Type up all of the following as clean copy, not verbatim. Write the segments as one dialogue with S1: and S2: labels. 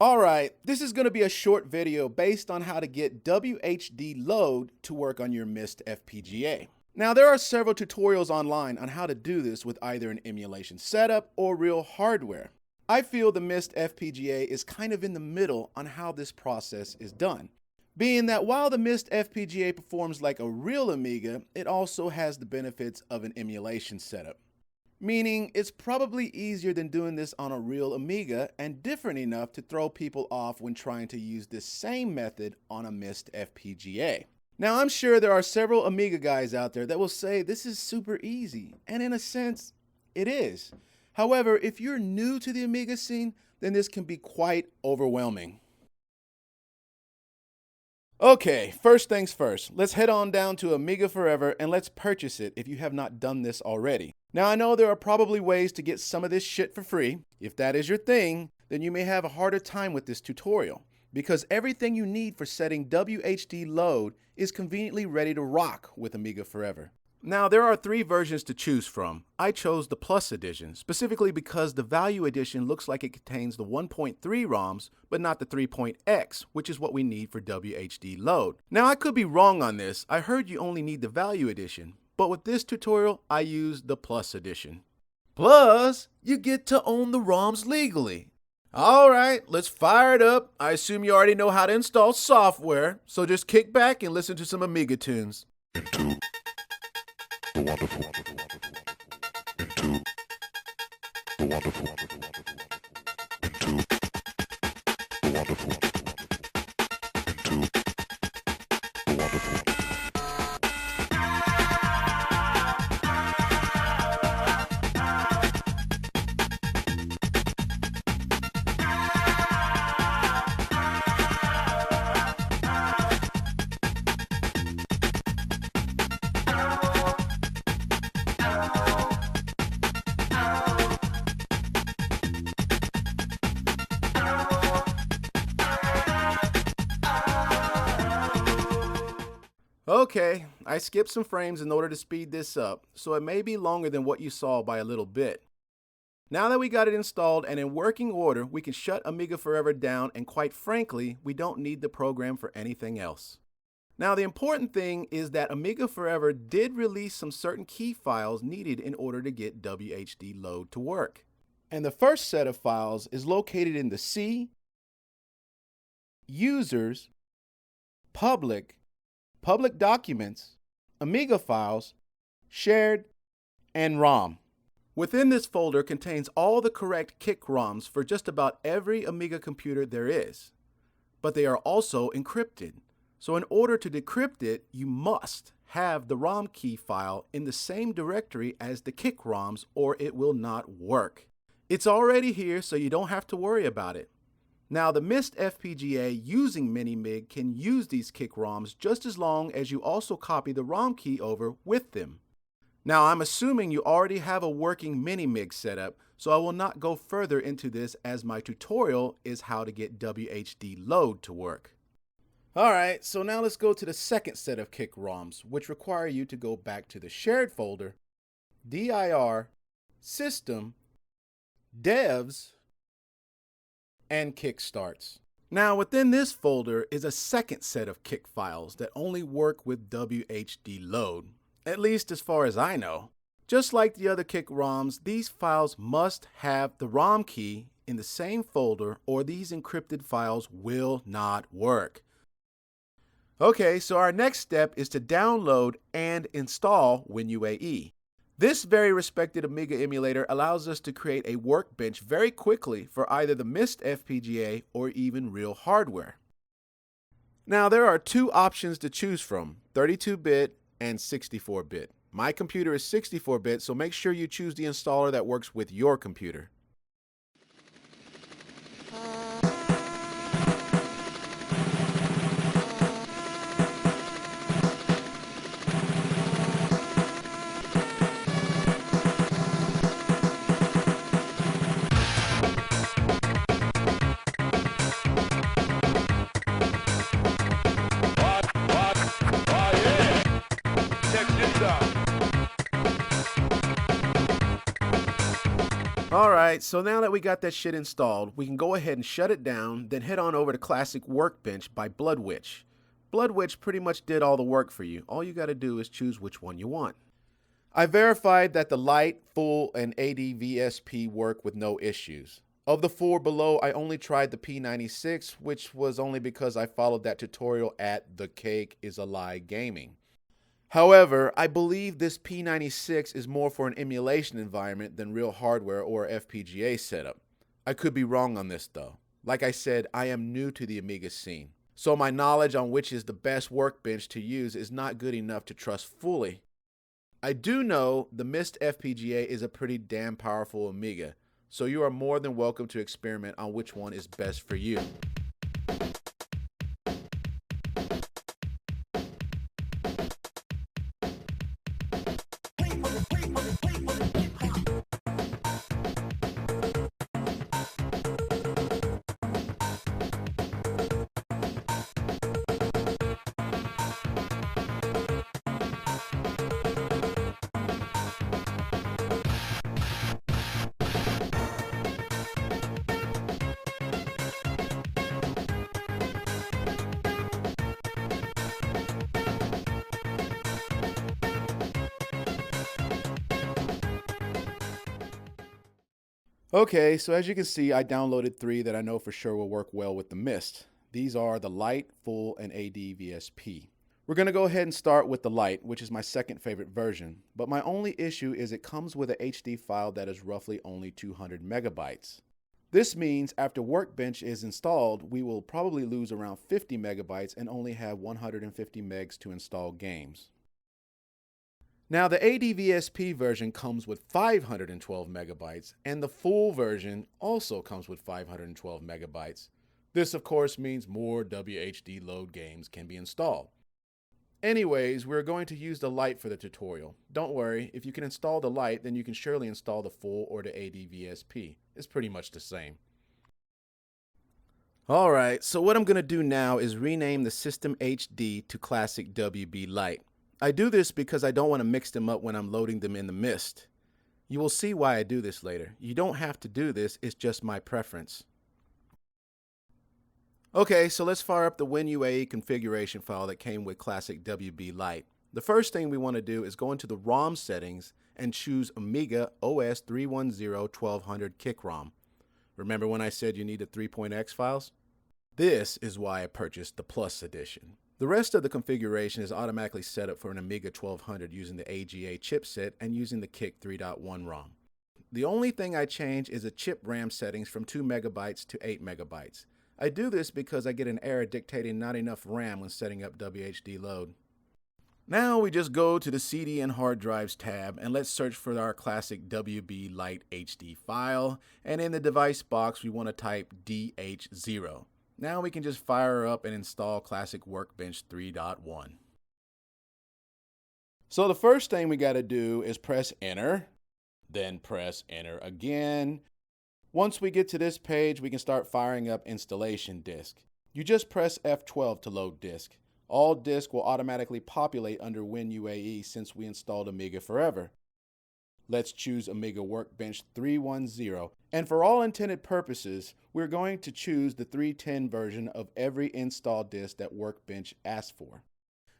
S1: Alright, this is going to be a short video based on how to get WHDLoad to work on your MIST FPGA. Now there are several tutorials online on how to do this with either an emulation setup or real hardware. I feel the MIST FPGA is kind of in the middle on how this process is done, being that while the MIST FPGA performs like a real Amiga, it also has the benefits of an emulation setup. Meaning it's probably easier than doing this on a real Amiga and different enough to throw people off when trying to use this same method on a MIST FPGA. Now I'm sure there are several Amiga guys out there that will say this is super easy, and in a sense, it is. However, if you're new to the Amiga scene, then this can be quite overwhelming. Okay, first things first, let's head on down to Amiga Forever and let's purchase it if you have not done this already. Now I know there are probably ways to get some of this shit for free. If that is your thing, then you may have a harder time with this tutorial, because everything you need for setting WHDLoad is conveniently ready to rock with Amiga Forever. Now there are 3 versions to choose from. I chose the Plus Edition, specifically because the Value Edition looks like it contains the 1.3 ROMs, but not the 3.x, which is what we need for WHDLoad. Now I could be wrong on this. I heard you only need the Value Edition, but with this tutorial, I used the Plus Edition. Plus, you get to own the ROMs legally. Alright, let's fire it up. I assume you already know how to install software, so just kick back and listen to some Amiga tunes.
S2: Into the wonderful, into the wonderful, into the wonderful, into the wonderful.
S1: Okay, I skipped some frames in order to speed this up, so it may be longer than what you saw by a little bit. Now that we got it installed and in working order, we can shut Amiga Forever down, and quite frankly, we don't need the program for anything else. Now the important thing is that Amiga Forever did release some certain key files needed in order to get WHDLoad to work. And the first set of files is located in the C, Users, Public Documents, Amiga Files, Shared, and ROM. Within this folder contains all the correct kick ROMs for just about every Amiga computer there is. But they are also encrypted. So in order to decrypt it, you must have the ROM key file in the same directory as the kick ROMs or it will not work. It's already here, so you don't have to worry about it. Now the MIST FPGA using MINIMIG can use these kick ROMs just as long as you also copy the ROM key over with them. Now I'm assuming you already have a working MINIMIG setup, so I will not go further into this as my tutorial is how to get WHDLoad to work. Alright, so now let's go to the second set of kick ROMs, which require you to go back to the Shared folder, dir, System, Devs, and Kickstarts. Now within this folder is a second set of kick files that only work with WHDLoad, at least as far as I know. Just like the other kick ROMs, these files must have the ROM key in the same folder or these encrypted files will not work. Okay, so our next step is to download and install WinUAE. This very respected Amiga emulator allows us to create a workbench very quickly for either the MIST FPGA or even real hardware. Now there are 2 options to choose from, 32-bit and 64-bit. My computer is 64-bit, so make sure you choose the installer that works with your computer. Alright, so now that we got that shit installed, we can go ahead and shut it down, then head on over to Classic Workbench by Bloodwitch. Bloodwitch pretty much did all the work for you. All you gotta do is choose which one you want. I verified that the light, full, and ADVSP work with no issues. Of the 4 below, I only tried the P96, which was only because I followed that tutorial at The Cake Is a Lie Gaming. However, I believe this P96 is more for an emulation environment than real hardware or FPGA setup. I could be wrong on this though. Like I said, I am new to the Amiga scene, so my knowledge on which is the best workbench to use is not good enough to trust fully. I do know the MISTER FPGA is a pretty damn powerful Amiga, so you are more than welcome to experiment on which one is best for you. Okay, so as you can see, I downloaded 3 that I know for sure will work well with the MIST. These are the Lite, Full, and ADVSP. We're going to go ahead and start with the Lite, which is my second favorite version, but my only issue is it comes with an HD file that is roughly only 200 megabytes. This means after Workbench is installed, we will probably lose around 50 megabytes and only have 150 megs to install games. Now the ADVSP version comes with 512 megabytes and the full version also comes with 512 megabytes. This of course means more WHDLoad games can be installed. Anyways, we're going to use the Lite for the tutorial. Don't worry, if you can install the Lite, then you can surely install the full or the ADVSP. It's pretty much the same. Alright, so what I'm going to do now is rename the System HD to Classic WB Lite. I do this because I don't want to mix them up when I'm loading them in the MIST. You will see why I do this later. You don't have to do this, it's just my preference. Okay, so let's fire up the WinUAE configuration file that came with Classic WB Lite. The first thing we want to do is go into the ROM settings and choose Amiga OS 310-1200 Kick ROM. Remember when I said you need the 3.x files? This is why I purchased the Plus edition. The rest of the configuration is automatically set up for an Amiga 1200 using the AGA chipset and using the Kick 3.1 ROM. The only thing I change is the chip RAM settings from 2 megabytes to 8 megabytes. I do this because I get an error dictating not enough RAM when setting up WHDLoad. Now we just go to the CD and hard drives tab and let's search for our classic WB Lite HD file, and in the device box we want to type DH0. Now we can just fire up and install Classic Workbench 3.1. So the first thing we got to do is press enter, then press enter again. Once we get to this page, we can start firing up installation disk. You just press F12 to load disk. All disk will automatically populate under WinUAE since we installed Amiga Forever. Let's choose Amiga Workbench 3.10, and for all intended purposes, we're going to choose the 3.10 version of every install disk that Workbench asks for.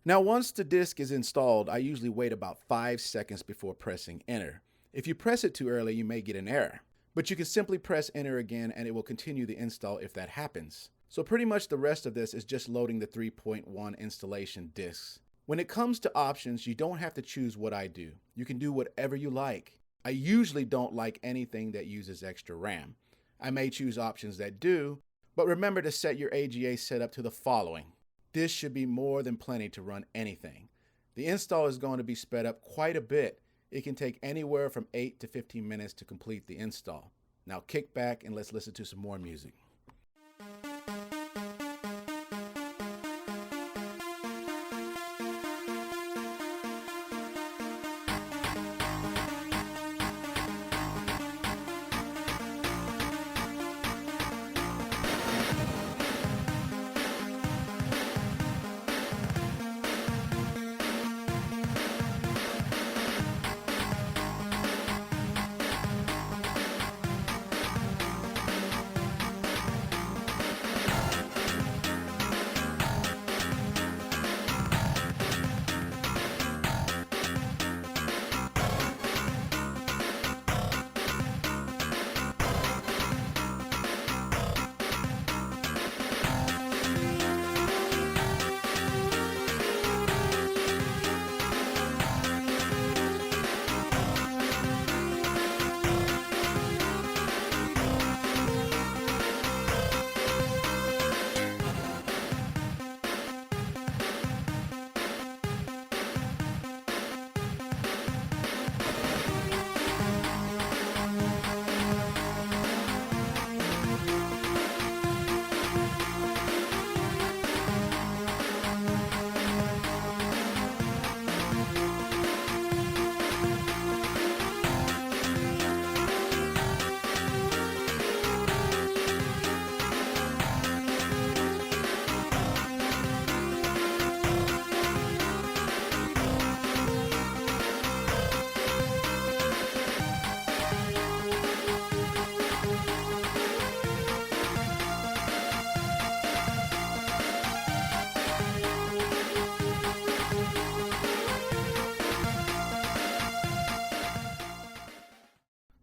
S1: Now once the disk is installed, I usually wait about 5 seconds before pressing enter. If you press it too early, you may get an error, but you can simply press enter again and it will continue the install if that happens. So pretty much the rest of this is just loading the 3.1 installation disks. When it comes to options, you don't have to choose what I do. You can do whatever you like. I usually don't like anything that uses extra RAM. I may choose options that do, but remember to set your AGA setup to the following. This should be more than plenty to run anything. The install is going to be sped up quite a bit. It can take anywhere from 8 to 15 minutes to complete the install. Now kick back and let's listen to some more music.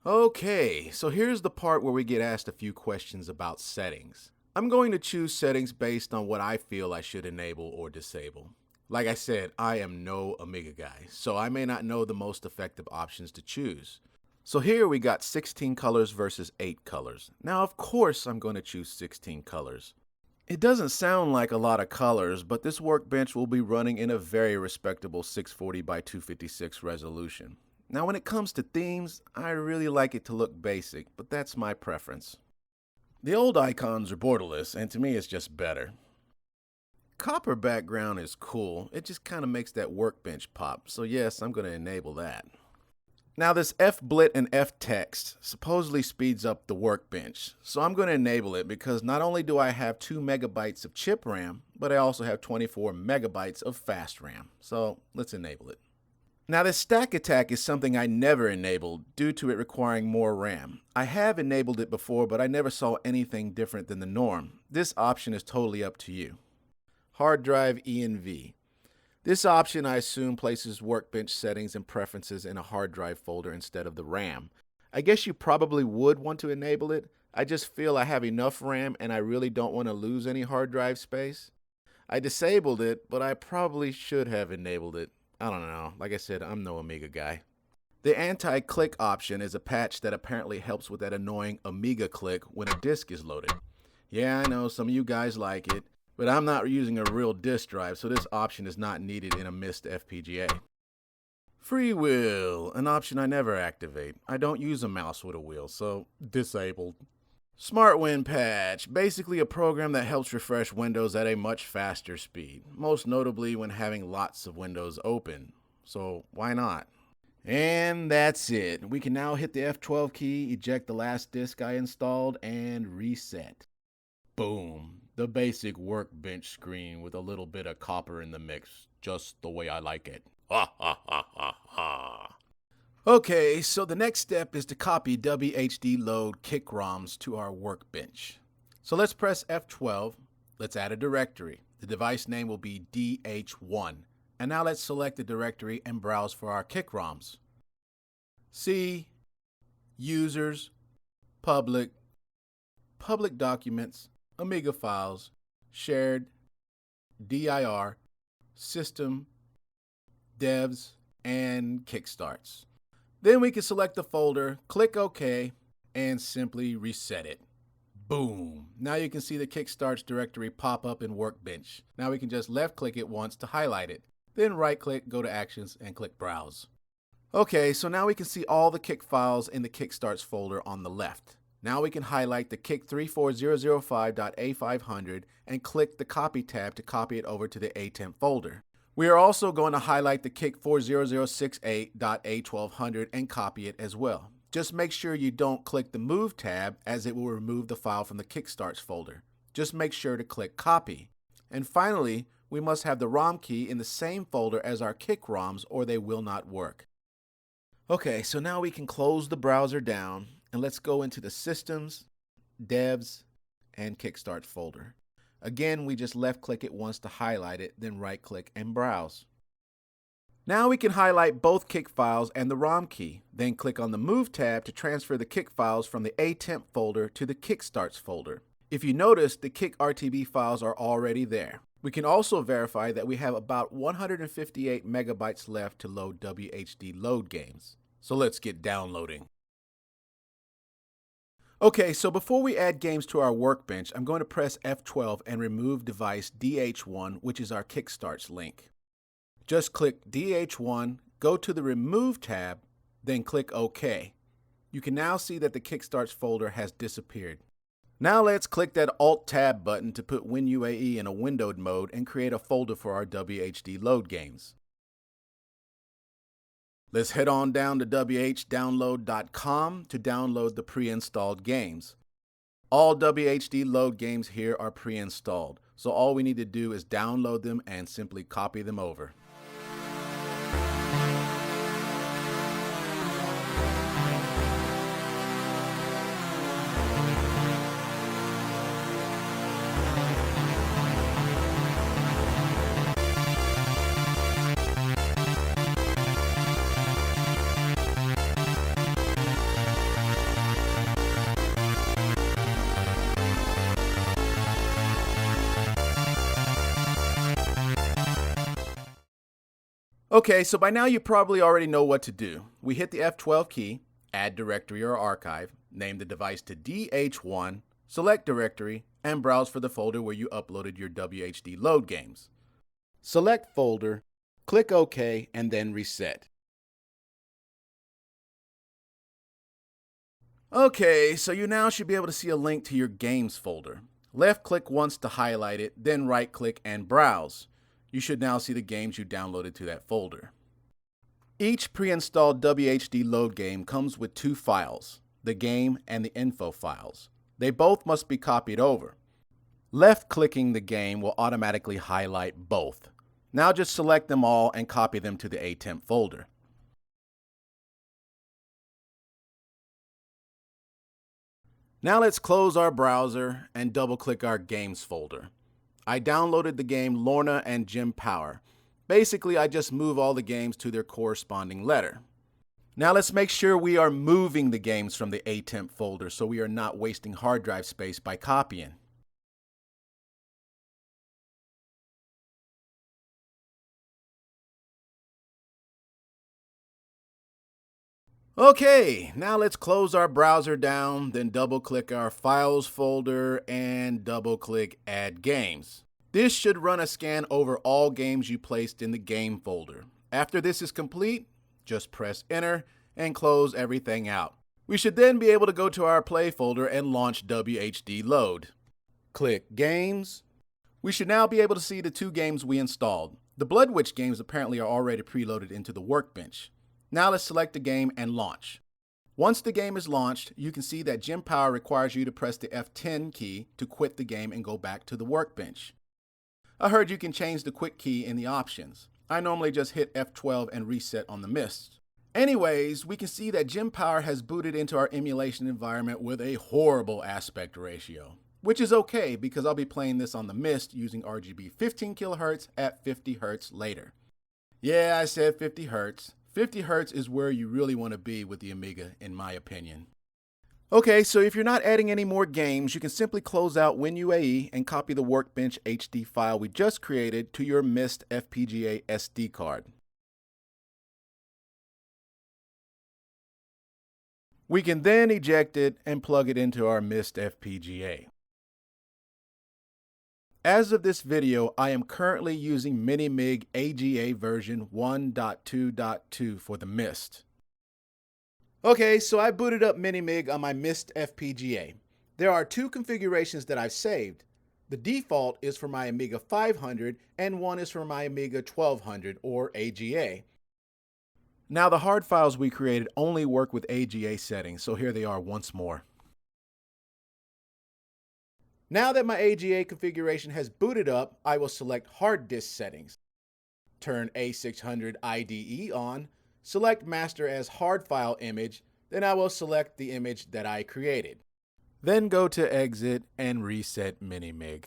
S1: Okay, so here's the part where we get asked a few questions about settings. I'm going to choose settings based on what I feel I should enable or disable. Like I said, I am no Amiga guy, so I may not know the most effective options to choose. So here we got 16 colors versus 8 colors. Now of course I'm going to choose 16 colors. It doesn't sound like a lot of colors, but this workbench will be running in a very respectable 640 by 256 resolution. Now when it comes to themes, I really like it to look basic, but that's my preference. The old icons are borderless, and to me it's just better. Copper background is cool, it just kind of makes that workbench pop, so yes, I'm going to enable that. Now this FBlit and FText supposedly speeds up the workbench, so I'm going to enable it because not only do I have 2 megabytes of chip RAM, but I also have 24 megabytes of fast RAM, so let's enable it. Now this stack attack is something I never enabled due to it requiring more RAM. I have enabled it before, but I never saw anything different than the norm. This option is totally up to you. Hard Drive Env. This option, I assume, places workbench settings and preferences in a hard drive folder instead of the RAM. I guess you probably would want to enable it. I just feel I have enough RAM and I really don't want to lose any hard drive space. I disabled it, but I probably should have enabled it. I don't know. Like I said, I'm no Amiga guy. The anti-click option is a patch that apparently helps with that annoying Amiga click when a disk is loaded. Yeah, I know some of you guys like it, but I'm not using a real disk drive, so this option is not needed in a MISTER FPGA. Free wheel, an option I never activate. I don't use a mouse with a wheel, so disabled. Smart Win Patch, basically a program that helps refresh Windows at a much faster speed, most notably when having lots of windows open. So why not? And that's it. We can now hit the F12 key, eject the last disk I installed, and reset. Boom. The basic workbench screen with a little bit of copper in the mix, just the way I like it. Ha ha ha ha ha. Okay, so the next step is to copy WHDLoad kick ROMs to our workbench. So let's press F12. Let's add a directory. The device name will be DH1. And now let's select the directory and browse for our kick ROMs. C, users, public, public documents, Amiga files, shared, dir, system, devs, and kickstarts. Then we can select the folder, click OK, and simply reset it. Boom! Now you can see the Kickstarts directory pop up in Workbench. Now we can just left click it once to highlight it. Then right click, go to Actions, and click Browse. Okay, so now we can see all the kick files in the Kickstarts folder on the left. Now we can highlight the kick34005.a500 and click the Copy tab to copy it over to the atemp folder. We are also going to highlight the kick40068.a1200 and copy it as well. Just make sure you don't click the Move tab as it will remove the file from the Kickstarts folder. Just make sure to click Copy. And finally, we must have the ROM key in the same folder as our kick ROMs or they will not work. Okay, so now we can close the browser down and let's go into the Systems, Devs, and Kickstart folder. Again, we just left click it once to highlight it, then right click and browse. Now we can highlight both kick files and the ROM key, then click on the Move tab to transfer the kick files from the atemp folder to the Kickstarts folder. If you notice, the kick RTB files are already there. We can also verify that we have about 158 megabytes left to load WHDLoad games. So let's get downloading. Okay, so before we add games to our workbench, I'm going to press F12 and remove device DH1, which is our Kickstarts link. Just click DH1, go to the Remove tab, then click OK. You can now see that the Kickstarts folder has disappeared. Now let's click that Alt-Tab button to put WinUAE in a windowed mode and create a folder for our WHDLoad games. Let's head on down to whdownload.com to download the pre-installed games. All WHDLoad games here are pre-installed, so all we need to do is download them and simply copy them over. Okay, so by now you probably already know what to do. We hit the F12 key, add directory or archive, name the device to DH1, select directory, and browse for the folder where you uploaded your WHDLoad games. Select folder, click OK, and then reset. Okay, so you now should be able to see a link to your games folder. Left-click once to highlight it, then right-click and browse. You should now see the games you downloaded to that folder. Each pre-installed WHDLoad game comes with two files, the game and the info files. They both must be copied over. Left-clicking the game will automatically highlight both. Now just select them all and copy them to the ATemp folder. Now let's close our browser and double-click our games folder. I downloaded the game Lorna and Jim Power. Basically, I just move all the games to their corresponding letter. Now let's make sure we are moving the games from the ATemp folder so we are not wasting hard drive space by copying. Okay, now let's close our browser down, then double-click our Files folder and double-click Add Games. This should run a scan over all games you placed in the Game folder. After this is complete, just press Enter and close everything out. We should then be able to go to our Play folder and launch WHDLoad. Click Games. We should now be able to see the two games we installed. The Blood Witch games apparently are already preloaded into the workbench. Now let's select the game and launch. Once the game is launched, you can see that Jim Power requires you to press the F10 key to quit the game and go back to the workbench. I heard you can change the quit key in the options. I normally just hit F12 and reset on the MIST. Anyways, we can see that Jim Power has booted into our emulation environment with a horrible aspect ratio, which is okay because I'll be playing this on the MIST using RGB 15 kHz at 50 Hz later. Yeah, I said 50 Hz. 50 Hz is where you really want to be with the Amiga, in my opinion. Okay, so if you're not adding any more games, you can simply close out WinUAE and copy the Workbench HD file we just created to your MIST FPGA SD card. We can then eject it and plug it into our MIST FPGA. As of this video, I am currently using MINIMIG AGA version 1.2.2 for the MIST. Okay, so I booted up MINIMIG on my MIST FPGA. There are two configurations that I've saved. The default is for my Amiga 500 and one is for my Amiga 1200 or AGA. Now the hard files we created only work with AGA settings, so here they are once more. Now that my AGA configuration has booted up, I will select hard disk settings. Turn A600 IDE on, select master as hard file image, then I will select the image that I created. Then go to exit and reset MINIMIG.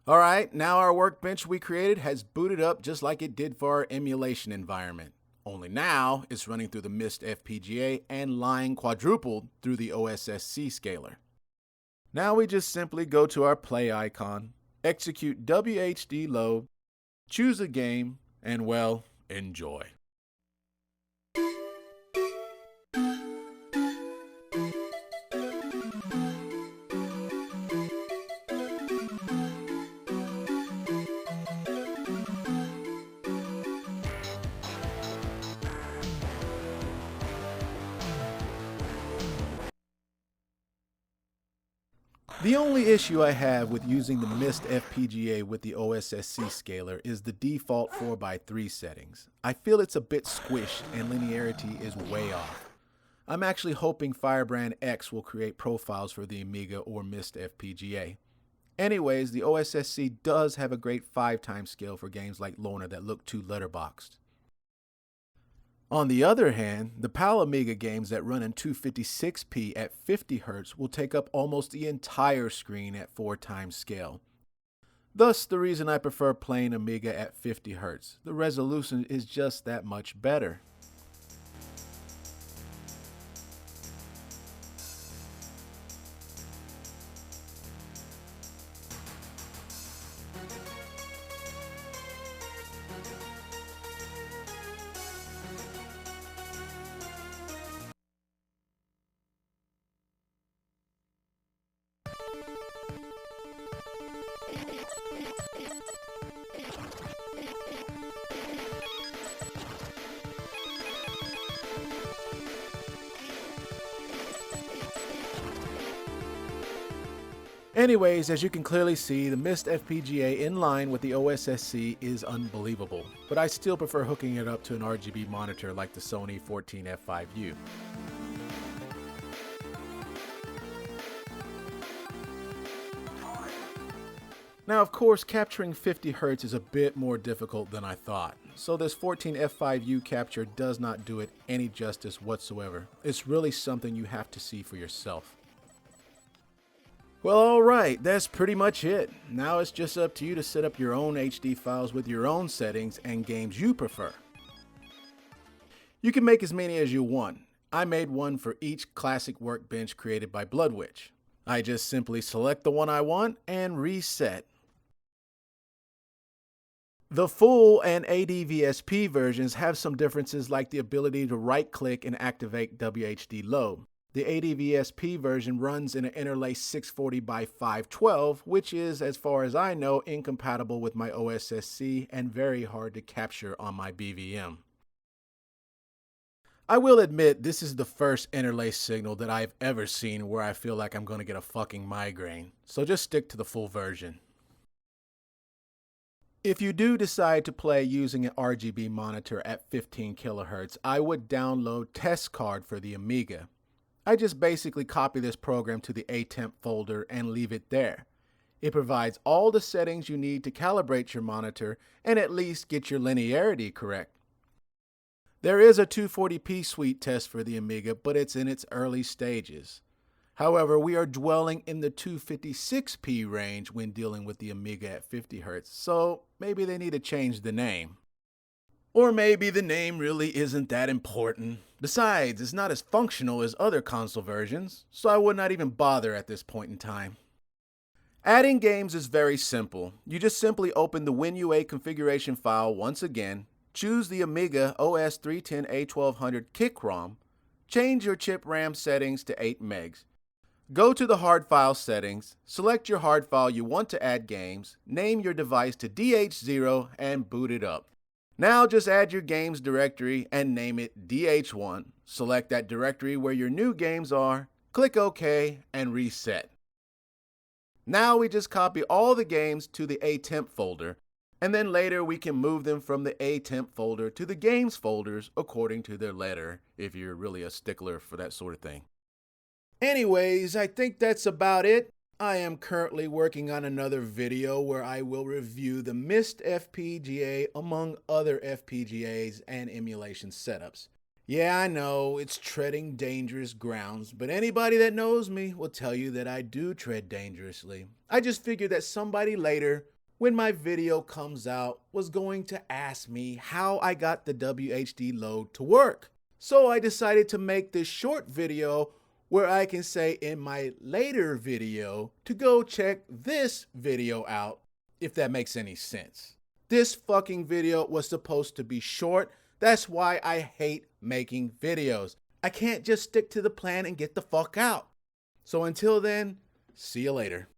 S1: Alright, now our workbench we created has booted up just like it did for our emulation environment. Only now it's running through the MIST FPGA and lying quadrupled through the OSSC scaler. Now we just simply go to our play icon, execute WHDLoad, choose a game, and well, enjoy. The only issue I have with using the MIST FPGA with the OSSC scaler is the default 4x3 settings. I feel it's a bit squished and linearity is way off. I'm actually hoping Firebrand X will create profiles for the Amiga or MIST FPGA. Anyways, the OSSC does have a great 5x scale for games like Lorna that look too letterboxed. On the other hand, the PAL Amiga games that run in 256p at 50 Hz will take up almost the entire screen at 4x scale. Thus, the reason I prefer playing Amiga at 50 Hz. The resolution is just that much better. Anyways, as you can clearly see, the MISTER FPGA in line with the OSSC is unbelievable, but I still prefer hooking it up to an RGB monitor like the Sony 14F5U. Now, of course, capturing 50 Hz is a bit more difficult than I thought, so this 14F5U capture does not do it any justice whatsoever. It's really something you have to see for yourself. Well, alright, that's pretty much it. Now it's just up to you to set up your own HD files with your own settings and games you prefer. You can make as many as you want. I made one for each classic workbench created by Bloodwitch. I just simply select the one I want and reset. The full and ADVSP versions have some differences, like the ability to right-click and activate WHDLoad. The ADVSP version runs in an interlace 640 by 512, which is, as far as I know, incompatible with my OSSC and very hard to capture on my BVM. I will admit this is the first interlace signal that I've ever seen where I feel like I'm going to get a fucking migraine, so just stick to the full version. If you do decide to play using an RGB monitor at 15 kHz, I would download Test Card for the Amiga. I just basically copy this program to the ATemp folder and leave it there. It provides all the settings you need to calibrate your monitor and at least get your linearity correct. There is a 240p suite test for the Amiga, but it's in its early stages. However, we are dwelling in the 256p range when dealing with the Amiga at 50 Hz, so maybe they need to change the name. Or maybe the name really isn't that important. Besides, it's not as functional as other console versions, so I would not even bother at this point in time. Adding games is very simple. You just simply open the WinUA configuration file once again, choose the Amiga OS 310A1200 kick ROM, change your chip RAM settings to 8 megs. Go to the hard file settings, select your hard file you want to add games, name your device to DH0 and boot it up. Now just add your games directory and name it DH1. Select that directory where your new games are, click OK, and reset. Now we just copy all the games to the ATemp folder, and then later we can move them from the ATemp folder to the games folders according to their letter, if you're really a stickler for that sort of thing. Anyways, I think that's about it. I am currently working on another video where I will review the MISTER FPGA among other FPGAs and emulation setups. Yeah, I know, it's treading dangerous grounds, but anybody that knows me will tell you that I do tread dangerously. I just figured that somebody later, when my video comes out, was going to ask me how I got the WHDLoad to work. So I decided to make this short video where I can say in my later video to go check this video out, if that makes any sense. This fucking video was supposed to be short. That's why I hate making videos. I can't just stick to the plan and get the fuck out. So until then, see you later.